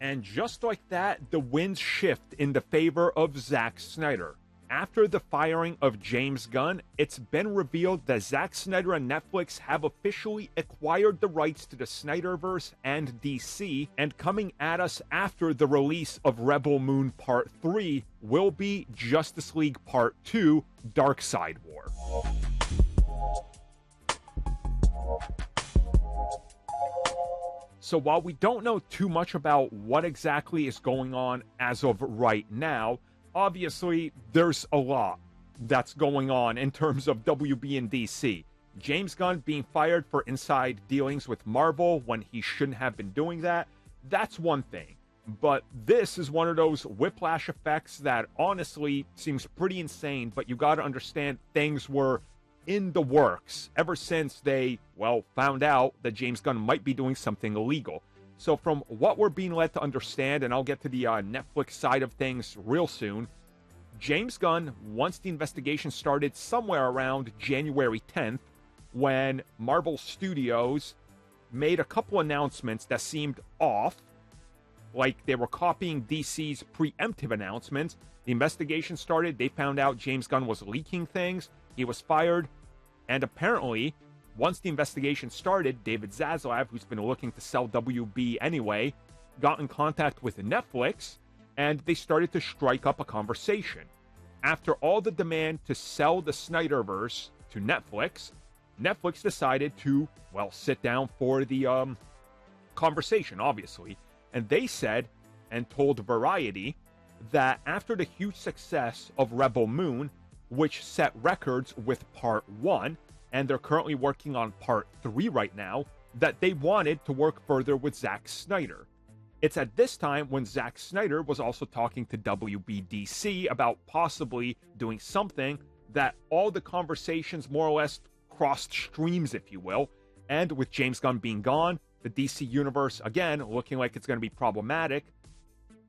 And just like that, the winds shift in the favor of Zack Snyder. After the firing of James Gunn, it's been revealed that Zack Snyder and Netflix have officially acquired the rights to the Snyderverse and DC, and coming at us after the release of Rebel Moon Part 3 will be Justice League Part 2, Darkseid War. So while we don't know too much about what exactly is going on as of right now, obviously there's a lot that's going on in terms of WB and DC. James Gunn being fired for inside dealings with Marvel when he shouldn't have been doing that, that's one thing. But this is one of those whiplash effects that honestly seems pretty insane, but you gotta understand things were in the works ever since they, well, found out that James Gunn might be doing something illegal. So from what we're being led to understand, and I'll get to the Netflix side of things real soon, James Gunn, once the investigation started somewhere around January 10th, when Marvel Studios made a couple announcements that seemed off, like they were copying DC's preemptive announcements. The investigation started, they found out James Gunn was leaking things, he was fired, and apparently, once the investigation started, David Zaslav, who's been looking to sell WB anyway, got in contact with Netflix, and they started to strike up a conversation. After all the demand to sell the Snyderverse to Netflix, Netflix decided to, well, sit down for the conversation, obviously. And they said, and told Variety, that after the huge success of Rebel Moon, which set records with Part 1, and they're currently working on Part 3 right now, that they wanted to work further with Zack Snyder. It's at this time when Zack Snyder was also talking to WBDC about possibly doing something that all the conversations more or less crossed streams, if you will, and with James Gunn being gone, the DC universe, again, looking like it's going to be problematic,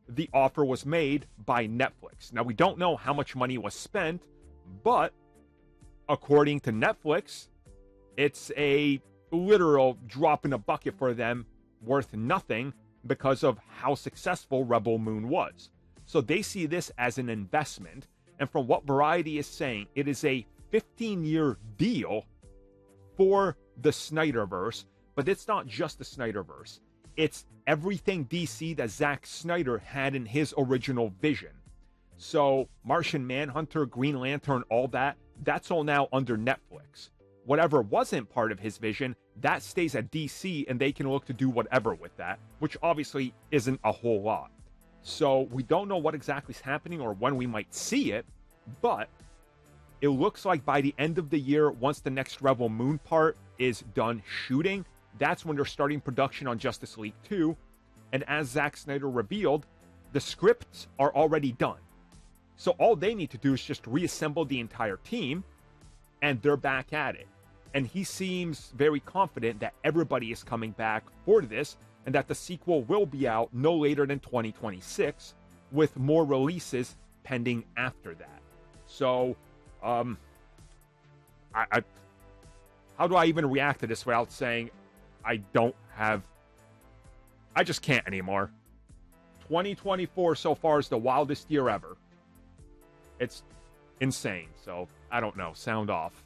the offer was made by Netflix. Now, we don't know how much money was spent, but according to Netflix, it's a literal drop in a bucket for them, worth nothing because of how successful Rebel Moon was. So they see this as an investment, and from what Variety is saying, it is a 15-year deal for the Snyderverse, but it's not just the Snyderverse. It's everything DC that Zack Snyder had in his original vision. So Martian Manhunter, Green Lantern, all that, that's all now under Netflix. Whatever wasn't part of his vision, that stays at DC, and they can look to do whatever with that, which obviously isn't a whole lot. So we don't know what exactly is happening or when we might see it, but it looks like by the end of the year, once the next Rebel Moon part is done shooting, that's when they're starting production on Justice League 2. And as Zack Snyder revealed, the scripts are already done. So all they need to do is just reassemble the entire team, and they're back at it. And he seems very confident that everybody is coming back for this, and that the sequel will be out no later than 2026, with more releases pending after that. So, how do I even react to this without saying I just can't anymore. 2024 so far is the wildest year ever. It's insane, so I don't know. Sound off.